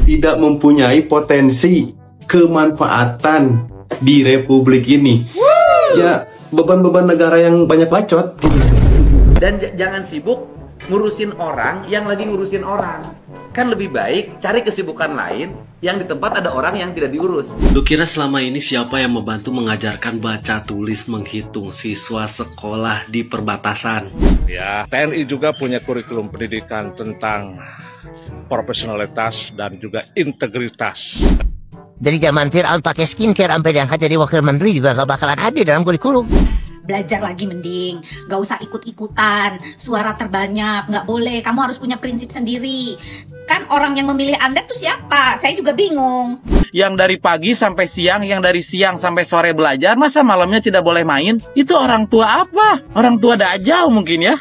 tidak mempunyai potensi kemanfaatan di Republik ini. Ya, beban-beban negara yang banyak bacot gitu. Dan jangan sibuk ngurusin orang yang lagi ngurusin orang. Kan lebih baik cari kesibukan lain yang di tempat ada orang yang tidak diurus. Lu kira selama ini siapa yang membantu mengajarkan baca tulis menghitung siswa sekolah di perbatasan? Ya, TNI juga punya kurikulum pendidikan tentang profesionalitas dan juga integritas. Dari zaman Fir'aun pakai skincare sampai diangkat jadi wakil menteri juga gak bakalan ada dalam kurikulum. Belajar lagi mending, gak usah ikut-ikutan, suara terbanyak, gak boleh, kamu harus punya prinsip sendiri. Kan orang yang memilih Anda tuh siapa? Saya juga bingung. Yang dari pagi sampai siang, yang dari siang sampai sore belajar, masa malamnya tidak boleh main? Itu orang tua apa? Orang tua dajal mungkin ya?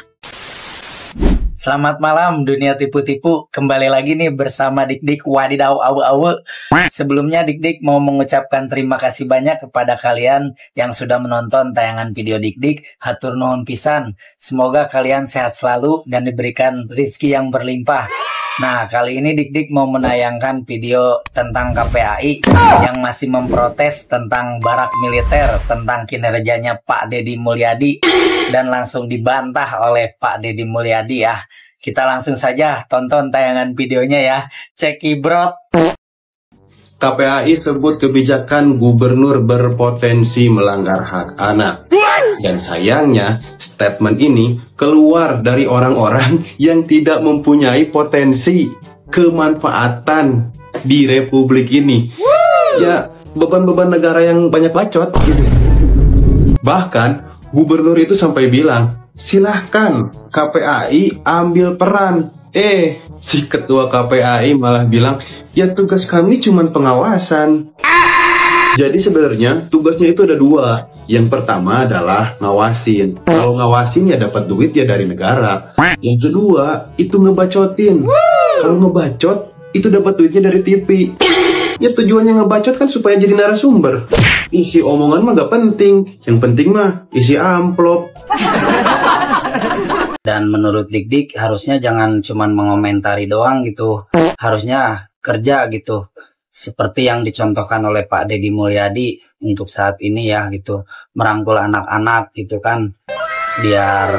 Selamat malam dunia tipu-tipu, kembali lagi nih bersama Dik-Dik wadidaw awe-awe. Sebelumnya Dik-Dik mau mengucapkan terima kasih banyak kepada kalian yang sudah menonton tayangan video Dik-Dik. Hatur nuhun pisan, semoga kalian sehat selalu dan diberikan rezeki yang berlimpah. Nah, kali ini Dik-Dik mau menayangkan video tentang KPAI yang masih memprotes tentang barak militer, tentang kinerjanya Pak Deddy Mulyadi, dan langsung dibantah oleh Pak Deddy Mulyadi ya. Kita langsung saja tonton tayangan videonya ya. Cekibrot. KPAI sebut kebijakan gubernur berpotensi melanggar hak anak. Dan sayangnya, statement ini keluar dari orang-orang yang tidak mempunyai potensi kemanfaatan di Republik ini. Ya, beban-beban negara yang banyak bacot gitu. Bahkan, gubernur itu sampai bilang, silahkan KPAI ambil peran. Si ketua KPAI malah bilang, ya tugas kami cuma pengawasan. Jadi sebenarnya tugasnya itu ada dua. Yang pertama adalah ngawasin. Kalau ngawasin ya dapat duit ya dari negara. Yang kedua itu ngebacotin. Kalau ngebacot itu dapat duitnya dari TV. Ya tujuannya ngebacot kan supaya jadi narasumber. Isi omongan mah gak penting. Yang penting mah isi amplop. Dan menurut Dik-Dik harusnya jangan cuman mengomentari doang gitu. Harusnya kerja gitu. Seperti yang dicontohkan oleh Pak Deddy Mulyadi untuk saat ini ya gitu. Merangkul anak-anak gitu kan. Biar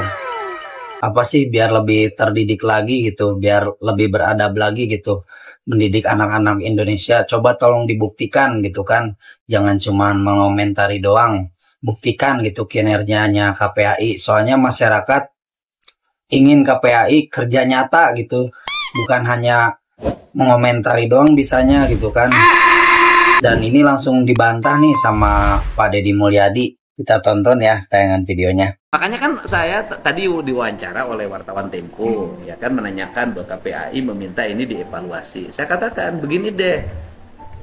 biar lebih terdidik lagi gitu. Biar lebih beradab lagi gitu. Mendidik anak-anak Indonesia. Coba tolong dibuktikan gitu kan. Jangan cuman mengomentari doang. Buktikan gitu kinerjanya KPAI. Soalnya masyarakat ingin KPAI kerja nyata gitu. Bukan hanya mengomentari doang bisanya gitu kan. Dan ini langsung dibantah nih sama Pak Deddy Mulyadi. Kita tonton ya tayangan videonya. Makanya kan saya tadi diwawancara oleh wartawan Tempo, ya kan, menanyakan bahwa KPAI meminta ini dievaluasi. Saya katakan begini deh,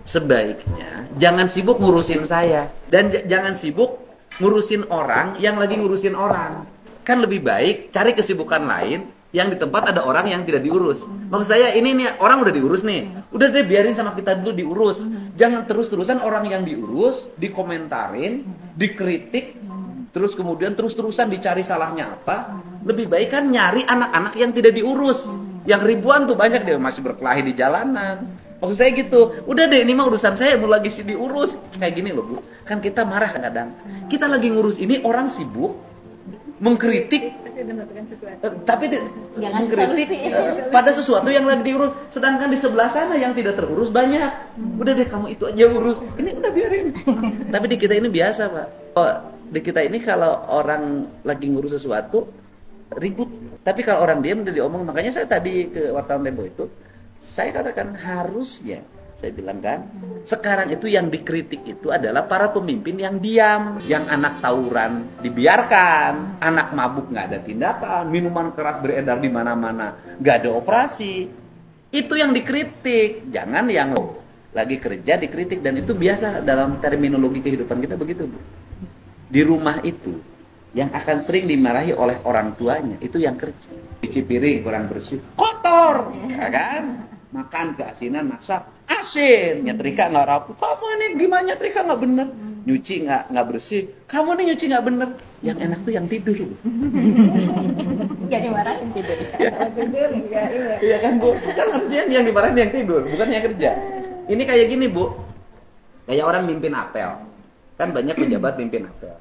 sebaiknya jangan sibuk ngurusin saya dan jangan sibuk ngurusin orang yang lagi ngurusin orang. Kan lebih baik cari kesibukan lain yang di tempat ada orang yang tidak diurus. Maksud saya ini nih orang udah diurus nih, udah deh biarin sama kita dulu diurus. Jangan terus-terusan orang yang diurus dikomentarin, dikritik, terus kemudian terus-terusan dicari salahnya apa. Lebih baik kan nyari anak-anak yang tidak diurus. Yang ribuan tuh banyak deh masih berkelahi di jalanan. Maksud saya gitu, udah deh ini mah urusan saya mau lagi diurus. Kayak gini loh Bu, kan kita marah kadang. Kita lagi ngurus ini, orang sibuk mengkritik tapi mengkritik pada sesuatu yang lagi diurus, sedangkan di sebelah sana yang tidak terurus banyak. Udah deh kamu itu aja urus, ini udah biarin. Tapi di kita ini biasa Pak, di kita ini kalau orang lagi ngurus sesuatu ribut, tapi kalau orang diam udah diomong. Makanya saya tadi ke wartawan Tempo itu saya katakan harusnya, saya bilang kan, sekarang itu yang dikritik itu adalah para pemimpin yang diam. Yang anak tawuran dibiarkan, anak mabuk nggak ada tindakan, minuman keras beredar di mana-mana, nggak ada operasi. Itu yang dikritik, jangan yang lagi kerja dikritik. Dan itu biasa dalam terminologi kehidupan kita begitu Bu. Di rumah itu, yang akan sering dimarahi oleh orang tuanya, itu yang kerja. Cuci piring kurang bersih, kotor, ya kan? Makan keasinan, masak asin, nyetrika nggak rapi. Kamu ini gimana nyetrika nggak bener? nyuci nggak bersih, kamu nih nyuci nggak bener. Yang enak tuh yang tidur. Jadi marahin tidur. Tidur enggak ini. Iya kan Bu? Kan harusnya yang dimarahin yang tidur, bukan yang kerja. Ini kayak gini Bu, kayak orang mimpin apel. Kan banyak pejabat mimpin apel.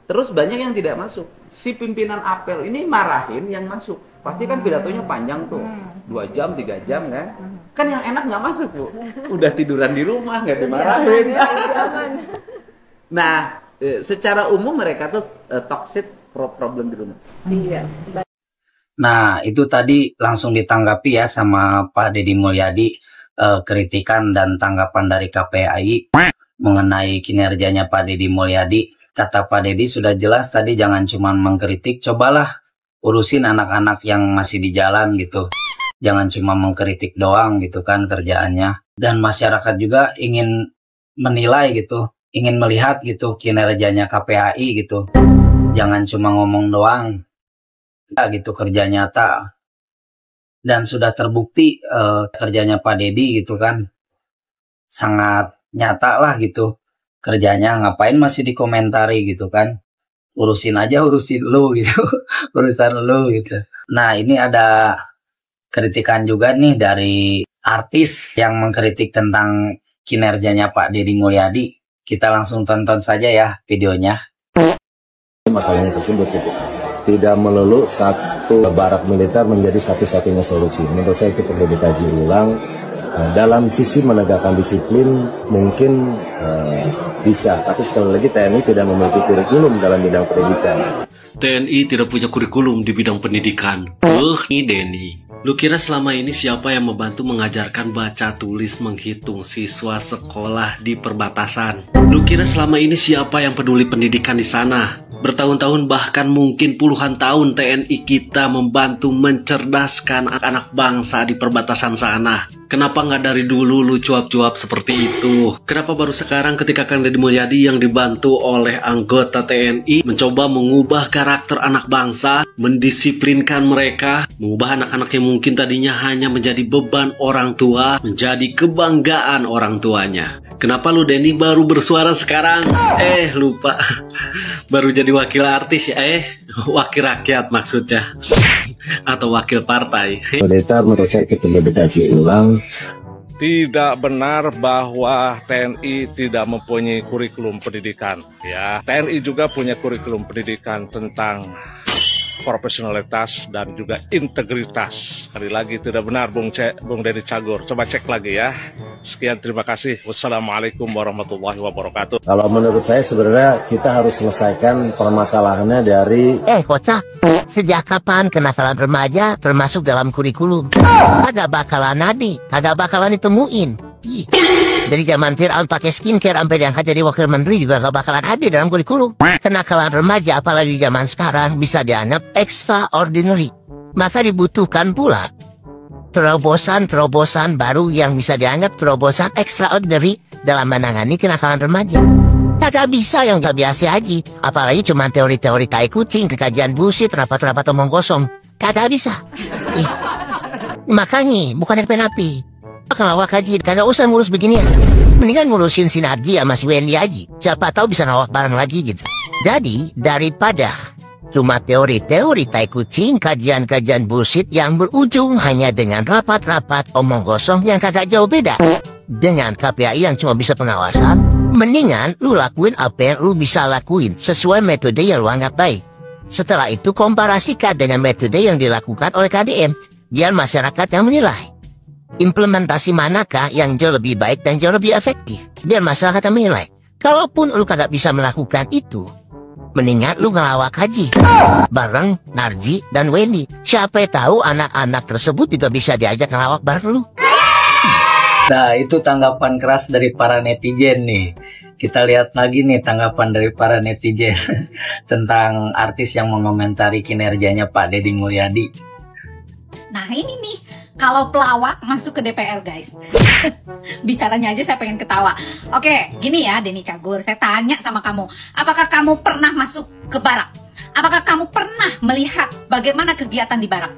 Terus banyak yang tidak masuk. Si pimpinan apel ini marahin yang masuk. Pasti kan pidatonya panjang tuh. 2 jam, 3 jam kan. Kan yang enak nggak masuk Bu. Udah tiduran di rumah, nggak dimarahin. Nah, secara umum mereka tuh toxic problem di rumah. Iya. Nah, itu tadi langsung ditanggapi ya sama Pak Deddy Mulyadi, kritikan dan tanggapan dari KPAI mengenai kinerjanya Pak Deddy Mulyadi. Kata Pak Deddy sudah jelas tadi, jangan cuma mengkritik, cobalah urusin anak-anak yang masih di jalan gitu. Jangan cuma mengkritik doang gitu kan kerjaannya. Dan masyarakat juga ingin menilai gitu, ingin melihat gitu kinerjanya KPAI gitu. Jangan cuma ngomong doang. Ya gitu, kerja nyata. Dan sudah terbukti kerjanya Pak Deddy gitu kan. Sangat nyata lah gitu kerjanya. Ngapain masih dikomentari gitu kan. Urusin aja, urusin lu gitu. Urusan lu gitu. Nah, ini ada kritikan juga nih dari artis yang mengkritik tentang kinerjanya Pak Deddy Mulyadi. Kita langsung tonton saja ya videonya. Masalahnya tersebut gitu. Tidak melulu satu barak militer menjadi satu-satunya solusi. Menurut saya itu perlu dikaji ulang. Dalam sisi menegakkan disiplin mungkin bisa, tapi sekali lagi TNI tidak memiliki kurikulum dalam bidang pendidikan. TNI tidak punya kurikulum di bidang pendidikan. Nih Denny, lu kira selama ini siapa yang membantu mengajarkan baca tulis menghitung siswa sekolah di perbatasan? Lu kira selama ini siapa yang peduli pendidikan di sana? Bertahun-tahun bahkan mungkin puluhan tahun TNI kita membantu mencerdaskan anak-anak bangsa di perbatasan sana. Kenapa nggak dari dulu lu cuap-cuap seperti itu? Kenapa baru sekarang ketika Kang Deddy Mulyadi yang dibantu oleh anggota TNI mencoba mengubah karakter anak bangsa, mendisiplinkan mereka, mengubah anak-anak yang mungkin tadinya hanya menjadi beban orang tua, menjadi kebanggaan orang tuanya? Kenapa lu Denny baru bersuara sekarang? Lupa. Baru jadi wakil artis ya? Wakil rakyat maksudnya. Atau wakil partai. Militer menurut saya itu perlu dikaji ulang. Tidak benar bahwa TNI tidak mempunyai kurikulum pendidikan. Ya, TNI juga punya kurikulum pendidikan tentang profesionalitas dan juga integritas. Sekali lagi tidak benar Bung Deddy Cagur. Coba cek lagi ya. Sekian, terima kasih. Wassalamualaikum warahmatullahi wabarakatuh. Kalau menurut saya sebenarnya kita harus selesaikan permasalahannya dari Kocak, sejak kapan kenakalan remaja termasuk dalam kurikulum? Kagak bakalan ada, kagak bakalan ditemuin. Dari zaman Fir'aun pakai skincare sampai diangkat jadi wakil menteri juga gak bakalan ada dalam kurikulum. Kenakalan remaja apalagi di zaman sekarang bisa dianggap extraordinary. Maka dibutuhkan pula terobosan baru yang bisa dianggap terobosan extraordinary dalam menangani kenakalan remaja. Kagak bisa yang gak biasa aja. Apalagi cuma teori-teori tai kucing, kekajian bullshit, rapat-rapat omong kosong. Kagak bisa. Makanya bukan api. Ngelawak aja, kagak usah ngurus beginian. Mendingan ngurusin sinergi sama si Wendy aja. Siapa tahu bisa ngelawak bareng lagi gitu. Jadi, daripada cuma teori-teori tai kucing, kajian-kajian bullshit yang berujung hanya dengan rapat-rapat omong kosong yang kagak jauh beda dengan KPAI yang cuma bisa pengawasan, mendingan lu lakuin apa yang lu bisa lakuin sesuai metode yang lu anggap baik. Setelah itu komparasikan dengan metode yang dilakukan oleh KDM, biar masyarakat yang menilai. Implementasi manakah yang jauh lebih baik dan jauh lebih efektif, biar masyarakat yang menilai. Kalaupun lu kagak bisa melakukan itu, mendingan lu ngelawak haji bareng Narji dan Wendy. Siapa tahu anak-anak tersebut juga bisa diajak ngelawak bareng lu. Nah, itu tanggapan keras dari para netizen nih. Kita lihat lagi nih tanggapan dari para netizen tentang artis yang mengomentari kinerjanya Pak Deddy Mulyadi. Nah ini nih, kalau pelawak masuk ke DPR guys. Bicaranya aja saya pengen ketawa. Oke, gini ya Denny Cagur, saya tanya sama kamu, apakah kamu pernah masuk ke barak? Apakah kamu pernah melihat bagaimana kegiatan di barak?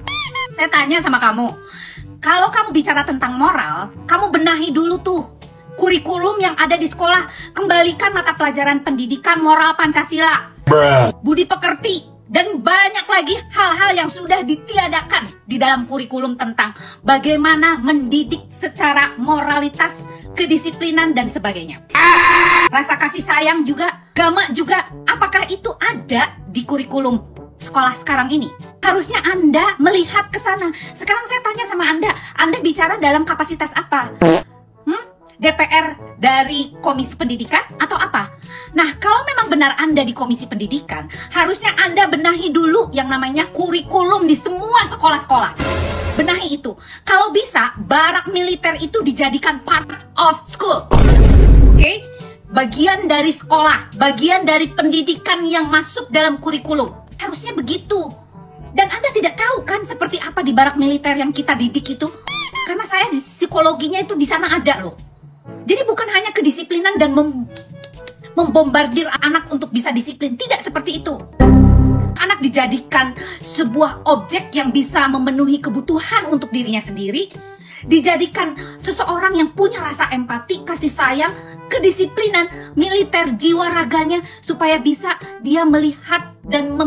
Saya tanya sama kamu, kalau kamu bicara tentang moral, kamu benahi dulu tuh kurikulum yang ada di sekolah. Kembalikan mata pelajaran pendidikan moral Pancasila, budi pekerti, dan banyak lagi hal-hal yang sudah ditiadakan di dalam kurikulum tentang bagaimana mendidik secara moralitas, kedisiplinan, dan sebagainya. Rasa kasih sayang juga, agama juga, apakah itu ada di kurikulum sekolah sekarang ini? Harusnya Anda melihat ke sana. Sekarang saya tanya sama Anda bicara dalam kapasitas apa? DPR dari Komisi Pendidikan atau apa? Nah, kalau memang benar Anda di Komisi Pendidikan, harusnya Anda benahi dulu yang namanya kurikulum di semua sekolah-sekolah. Benahi itu. Kalau bisa, barak militer itu dijadikan part of school. Oke? Bagian dari sekolah, bagian dari pendidikan yang masuk dalam kurikulum. Harusnya begitu. Dan Anda tidak tahu kan seperti apa di barak militer yang kita didik itu? Karena saya di psikologinya itu di sana ada loh. Jadi bukan hanya kedisiplinan dan membombardir anak untuk bisa disiplin. Tidak seperti itu. Anak dijadikan sebuah objek yang bisa memenuhi kebutuhan untuk dirinya sendiri. Dijadikan seseorang yang punya rasa empati, kasih sayang, kedisiplinan, militer, jiwa raganya. Supaya bisa dia melihat dan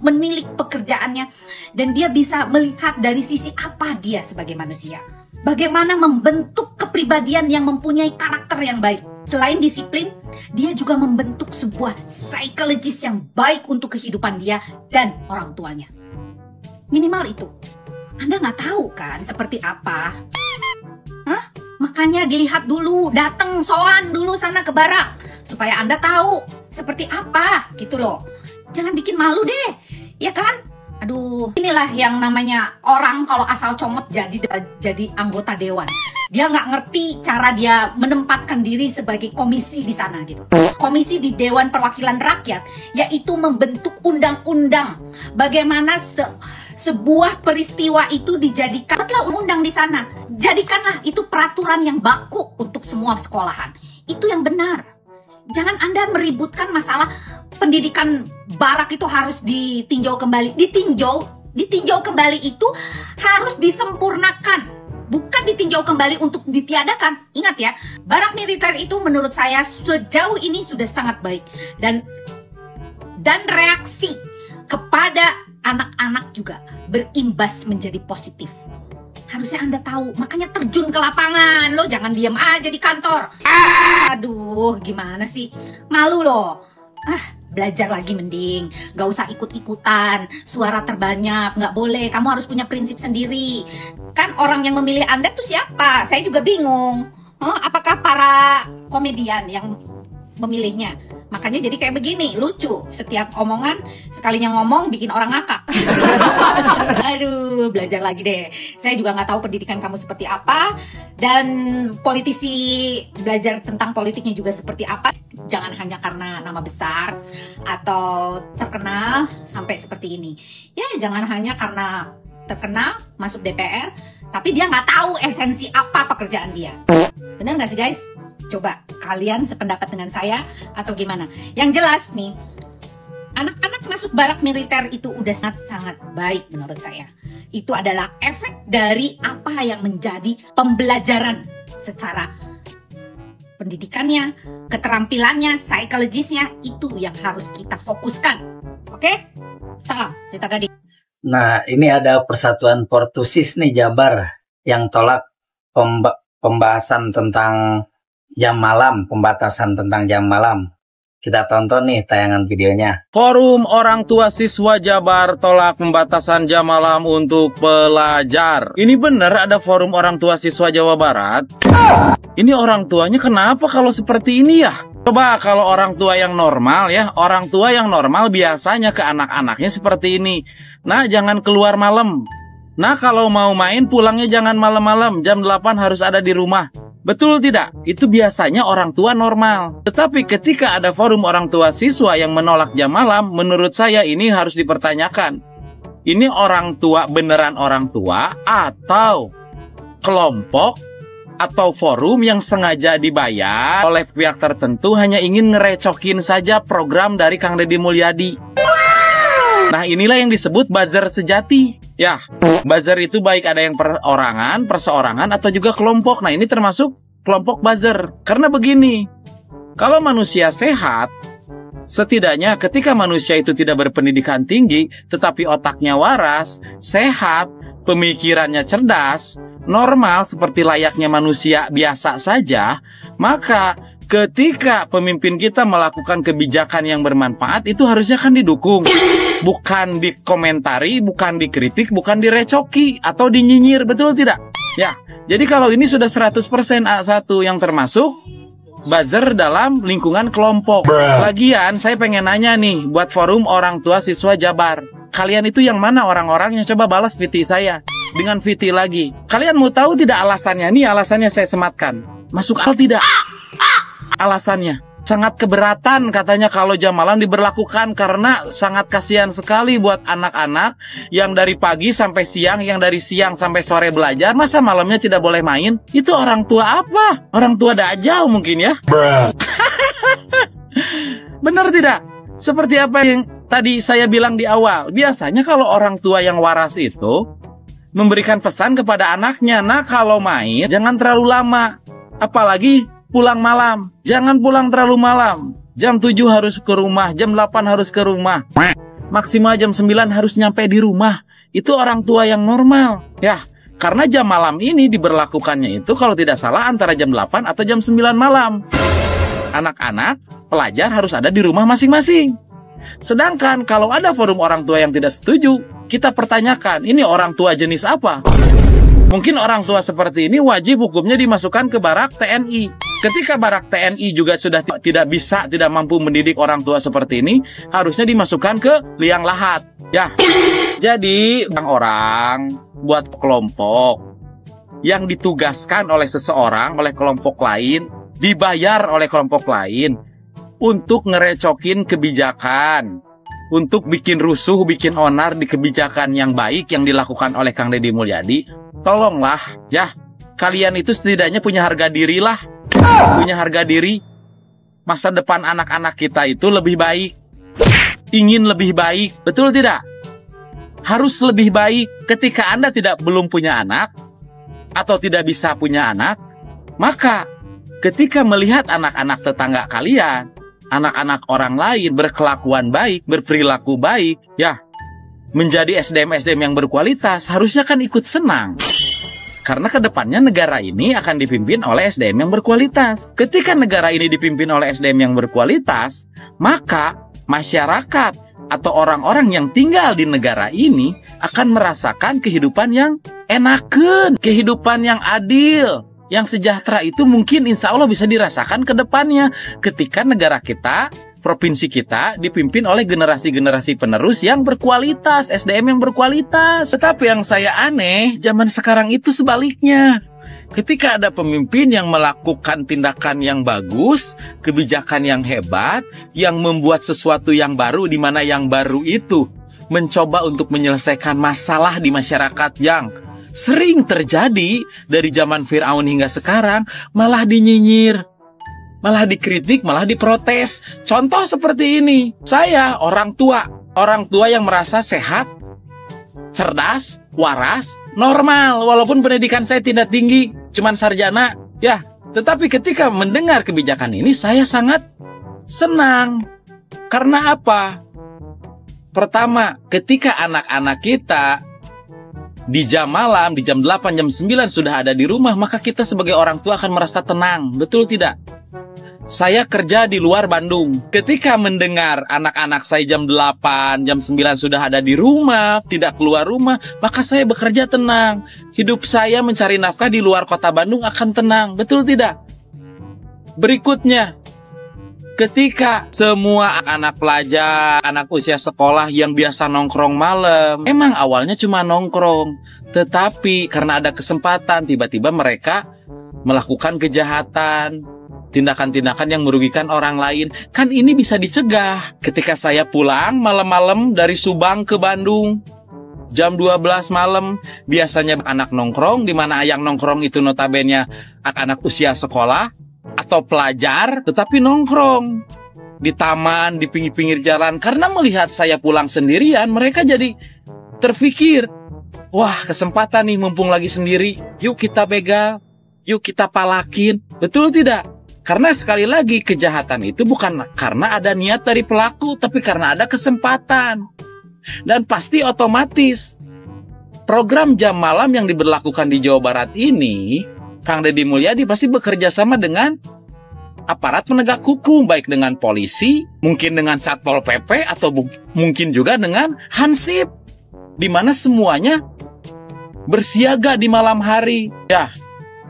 menilik pekerjaannya. Dan dia bisa melihat dari sisi apa dia sebagai manusia. Bagaimana membentuk kepribadian yang mempunyai karakter yang baik. Selain disiplin, dia juga membentuk sebuah psikologis yang baik untuk kehidupan dia dan orang tuanya. Minimal itu. Anda nggak tahu kan seperti apa? Hah? Makanya dilihat dulu, datang soan dulu sana ke barak. Supaya Anda tahu seperti apa gitu loh. Jangan bikin malu deh, ya kan? Aduh, inilah yang namanya orang kalau asal comot jadi anggota dewan. Dia nggak ngerti cara dia menempatkan diri sebagai komisi di sana gitu. Komisi di Dewan Perwakilan Rakyat, yaitu membentuk undang-undang. Bagaimana sebuah peristiwa itu dijadikan, buatlah undang di sana. Jadikanlah itu peraturan yang baku untuk semua sekolahan. Itu yang benar. Jangan Anda meributkan masalah pendidikan barak itu harus ditinjau kembali. Ditinjau kembali itu harus disempurnakan. Bukan ditinjau kembali untuk ditiadakan. Ingat ya, barak militer itu menurut saya sejauh ini sudah sangat baik. Dan reaksi kepada anak-anak juga berimbas menjadi positif. Harusnya Anda tahu, makanya terjun ke lapangan. Lo jangan diam aja di kantor. Aduh, gimana sih? Malu loh. Belajar lagi mending. Gak usah ikut-ikutan. Suara terbanyak, gak boleh. Kamu harus punya prinsip sendiri. Kan orang yang memilih Anda tuh siapa? Saya juga bingung. Apakah para komedian yang memilihnya? Makanya jadi kayak begini, lucu. Setiap omongan, sekalinya ngomong bikin orang ngakak. Aduh, belajar lagi deh. Saya juga nggak tahu pendidikan kamu seperti apa. Dan politisi belajar tentang politiknya juga seperti apa. Jangan hanya karena nama besar atau terkenal sampai seperti ini. Ya, jangan hanya karena terkenal masuk DPR, tapi dia nggak tahu esensi apa pekerjaan dia. Bener nggak sih guys? Coba kalian sependapat dengan saya atau gimana? Yang jelas nih, anak-anak masuk barak militer itu udah sangat baik menurut saya. Itu adalah efek dari apa yang menjadi pembelajaran secara pendidikannya, keterampilannya, psikologisnya. Itu yang harus kita fokuskan. Oke? Salam, Rita Gading. Nah, ini ada Persatuan Portusis nih Jabar yang tolak pembahasan tentang jam malam, pembatasan tentang jam malam. Kita tonton nih tayangan videonya. Forum Orang Tua Siswa Jabar tolak pembatasan jam malam untuk pelajar. Ini benar ada Forum Orang Tua Siswa Jawa Barat? Ini orang tuanya kenapa kalau seperti ini ya? Coba kalau orang tua yang normal ya, orang tua yang normal biasanya ke anak-anaknya seperti ini. Nah, jangan keluar malam. Nah, kalau mau main pulangnya jangan malam-malam, jam 8 harus ada di rumah. Betul tidak? Itu biasanya orang tua normal. Tetapi ketika ada forum orang tua siswa yang menolak jam malam, menurut saya ini harus dipertanyakan. Ini orang tua beneran orang tua atau kelompok atau forum yang sengaja dibayar oleh pihak tertentu hanya ingin ngerecokin saja program dari Kang Deddy Mulyadi. Nah, inilah yang disebut buzzer sejati. Ya, buzzer itu baik ada yang perorangan, perseorangan, atau juga kelompok. Nah, ini termasuk kelompok buzzer. Karena begini, kalau manusia sehat, setidaknya ketika manusia itu tidak berpendidikan tinggi, tetapi otaknya waras, sehat, pemikirannya cerdas, normal seperti layaknya manusia biasa saja, maka ketika pemimpin kita melakukan kebijakan yang bermanfaat, itu harusnya kan didukung. Bukan dikomentari, bukan dikritik, bukan direcoki, atau dinyinyir, betul tidak? Ya, jadi kalau ini sudah 100% A1 yang termasuk buzzer dalam lingkungan kelompok. Lagian saya pengen nanya nih buat forum orang tua siswa Jabar. Kalian itu yang mana orang-orangnya? Coba balas VT saya dengan VT lagi. Kalian mau tahu tidak alasannya? Nih alasannya saya sematkan. Masuk akal tidak? Alasannya sangat keberatan katanya kalau jam malam diberlakukan karena sangat kasihan sekali buat anak-anak yang dari pagi sampai siang, yang dari siang sampai sore belajar, masa malamnya tidak boleh main? Itu orang tua apa? Orang tua dajal mungkin ya? Benar tidak? Seperti apa yang tadi saya bilang di awal, biasanya kalau orang tua yang waras itu memberikan pesan kepada anaknya, nah kalau main jangan terlalu lama, apalagi pulang malam. Jangan pulang terlalu malam. Jam 7 harus ke rumah, jam 8 harus ke rumah. Maksimal jam 9 harus nyampe di rumah. Itu orang tua yang normal. Ya, karena jam malam ini diberlakukannya itu kalau tidak salah antara jam 8 atau jam 9 malam. Anak-anak, pelajar harus ada di rumah masing-masing. Sedangkan kalau ada forum orang tua yang tidak setuju, kita pertanyakan, ini orang tua jenis apa? Mungkin orang tua seperti ini wajib hukumnya dimasukkan ke barak TNI. Ketika barak TNI juga sudah tidak mampu mendidik orang tua seperti ini, harusnya dimasukkan ke liang lahat. Ya, jadi orang buat kelompok yang ditugaskan oleh seseorang, oleh kelompok lain, dibayar oleh kelompok lain untuk ngerecokin kebijakan, untuk bikin rusuh, bikin onar di kebijakan yang baik yang dilakukan oleh Kang Deddy Mulyadi. Tolonglah ya, kalian itu setidaknya punya harga diri lah. Punya harga diri. Masa depan anak-anak kita itu lebih baik, ingin lebih baik, betul tidak? Harus lebih baik. Ketika Anda belum punya anak atau tidak bisa punya anak, maka ketika melihat anak-anak tetangga kalian, anak-anak orang lain berkelakuan baik, berperilaku baik, ya, menjadi SDM-SDM yang berkualitas, harusnya kan ikut senang. Karena kedepannya negara ini akan dipimpin oleh SDM yang berkualitas. Ketika negara ini dipimpin oleh SDM yang berkualitas, maka masyarakat atau orang-orang yang tinggal di negara ini akan merasakan kehidupan yang enakeun, kehidupan yang adil, yang sejahtera. Itu mungkin insya Allah bisa dirasakan ke depannya ketika negara kita, provinsi kita dipimpin oleh generasi-generasi penerus yang berkualitas, SDM yang berkualitas. Tetapi yang saya aneh, zaman sekarang itu sebaliknya. Ketika ada pemimpin yang melakukan tindakan yang bagus, kebijakan yang hebat, yang membuat sesuatu yang baru, di mana yang baru itu mencoba untuk menyelesaikan masalah di masyarakat yang sering terjadi dari zaman Fir'aun hingga sekarang, malah dinyinyir, malah dikritik, malah diprotes. Contoh seperti ini, saya orang tua yang merasa sehat, cerdas, waras, normal, walaupun pendidikan saya tidak tinggi, cuman sarjana, ya. Tetapi ketika mendengar kebijakan ini, saya sangat senang. Karena apa? Pertama, ketika anak-anak kita di jam malam, di jam 8, jam 9 sudah ada di rumah, maka kita sebagai orang tua akan merasa tenang, betul tidak? Saya kerja di luar Bandung. Ketika mendengar anak-anak saya jam 8, jam 9 sudah ada di rumah, tidak keluar rumah, maka saya bekerja tenang. Hidup saya mencari nafkah di luar kota Bandung akan tenang, betul tidak? Berikutnya, ketika semua anak pelajar, anak usia sekolah yang biasa nongkrong malam, emang awalnya cuma nongkrong, tetapi karena ada kesempatan, tiba-tiba mereka melakukan kejahatan, tindakan-tindakan yang merugikan orang lain. Kan ini bisa dicegah. Ketika saya pulang malam-malam dari Subang ke Bandung, jam 12 malam, biasanya anak nongkrong, di mana yang nongkrong itu notabene anak-anak usia sekolah atau pelajar, tetapi nongkrong di taman, di pinggir-pinggir jalan. Karena melihat saya pulang sendirian, mereka jadi terpikir, wah kesempatan nih mumpung lagi sendiri, yuk kita begal, yuk kita palakin. Betul tidak? Karena sekali lagi kejahatan itu bukan karena ada niat dari pelaku, tapi karena ada kesempatan. Dan pasti otomatis program jam malam yang diberlakukan di Jawa Barat ini, Kang Deddy Mulyadi pasti bekerja sama dengan aparat penegak hukum, baik dengan polisi, mungkin dengan Satpol PP, atau mungkin juga dengan Hansip, di mana semuanya bersiaga di malam hari. Ya,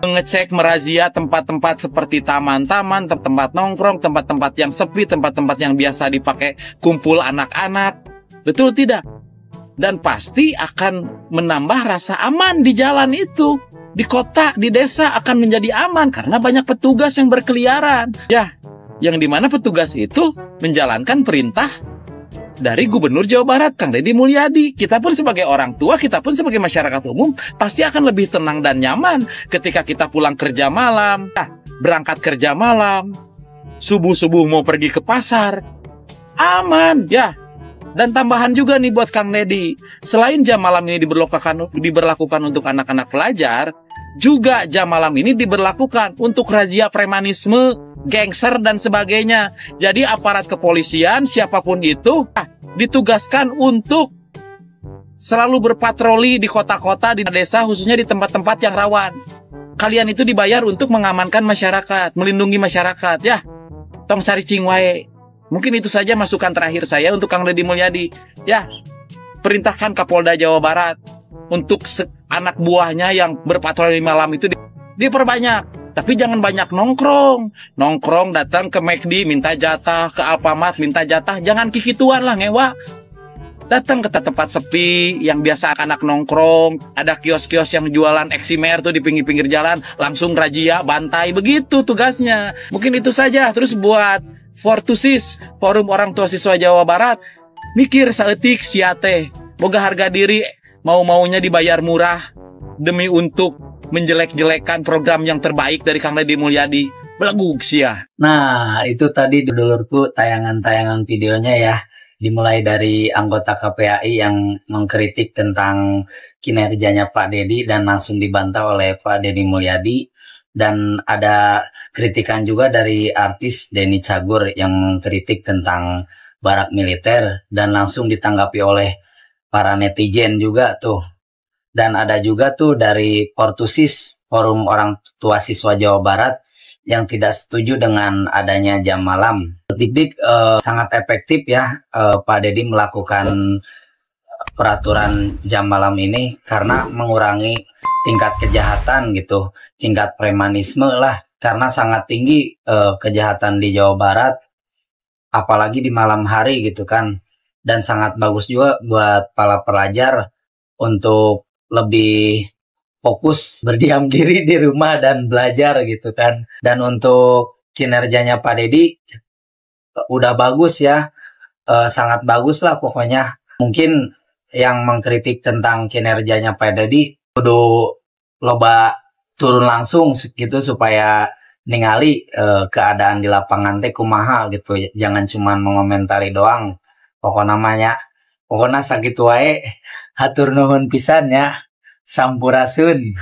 mengecek, merazia tempat-tempat seperti taman-taman, tempat nongkrong, tempat-tempat yang sepi, tempat-tempat yang biasa dipakai kumpul anak-anak. Betul tidak? Dan pasti akan menambah rasa aman di jalan itu. Di kota, di desa akan menjadi aman karena banyak petugas yang berkeliaran. Ya, yang dimana petugas itu menjalankan perintah dari Gubernur Jawa Barat, Kang Deddy Mulyadi. Kita pun sebagai orang tua, kita pun sebagai masyarakat umum, pasti akan lebih tenang dan nyaman ketika kita pulang kerja malam, berangkat kerja malam, subuh-subuh mau pergi ke pasar, aman, ya. Dan tambahan juga nih buat Kang Deddy, selain jam malam ini diberlakukan untuk anak-anak pelajar, juga jam malam ini diberlakukan untuk razia premanisme, gangster dan sebagainya. Jadi aparat kepolisian siapapun itu ditugaskan untuk selalu berpatroli di kota-kota, di desa, khususnya di tempat-tempat yang rawan. Kalian itu dibayar untuk mengamankan masyarakat, melindungi masyarakat. Ya, tong sari cing wae. Mungkin itu saja masukan terakhir saya untuk Kang Deddy Mulyadi. Ya, perintahkan Kapolda Jawa Barat untuk anak buahnya yang berpatroli malam itu diperbanyak. Tapi jangan banyak nongkrong. Nongkrong datang ke McD minta jatah, ke Alfamart minta jatah. Jangan kikituan lah ngewa. Datang ke tempat sepi yang biasa anak nongkrong. Ada kios-kios yang jualan eksimer tuh di pinggir-pinggir jalan. Langsung razia, bantai. Begitu tugasnya. Mungkin itu saja. Terus buat Fortusis, Forum Orang Tua Siswa Jawa Barat, mikir saeutik sia teh. Boga harga diri, mau-maunya dibayar murah demi untuk menjelek-jelekan program yang terbaik dari Kang Deddy Mulyadi. Belegug sia. Nah, itu tadi dulurku tayangan-tayangan videonya ya. Dimulai dari anggota KPAI yang mengkritik tentang kinerjanya Pak Deddy dan langsung dibantah oleh Pak Deddy Mulyadi. Dan ada kritikan juga dari artis Denny Cagur yang mengkritik tentang barak militer dan langsung ditanggapi oleh para netizen juga tuh. Dan ada juga tuh dari Fortusis, Forum Orang Tua Siswa Jawa Barat, yang tidak setuju dengan adanya jam malam. Dik-dik sangat efektif ya Pak Deddy melakukan peraturan jam malam ini karena mengurangi tingkat kejahatan gitu, tingkat premanisme lah, karena sangat tinggi kejahatan di Jawa Barat, apalagi di malam hari gitu kan. Dan sangat bagus juga buat para pelajar untuk lebih fokus berdiam diri di rumah dan belajar gitu kan. Dan untuk kinerjanya Pak Deddy udah bagus ya, sangat bagus lah pokoknya. Mungkin yang mengkritik tentang kinerjanya Pak Deddy kudu loba turun langsung gitu supaya ningali keadaan di lapangan teh kumaha gitu. Jangan cuma mengomentari doang. Pokoknya sakit wae, hatur nuhun pisan ya, sampurasun.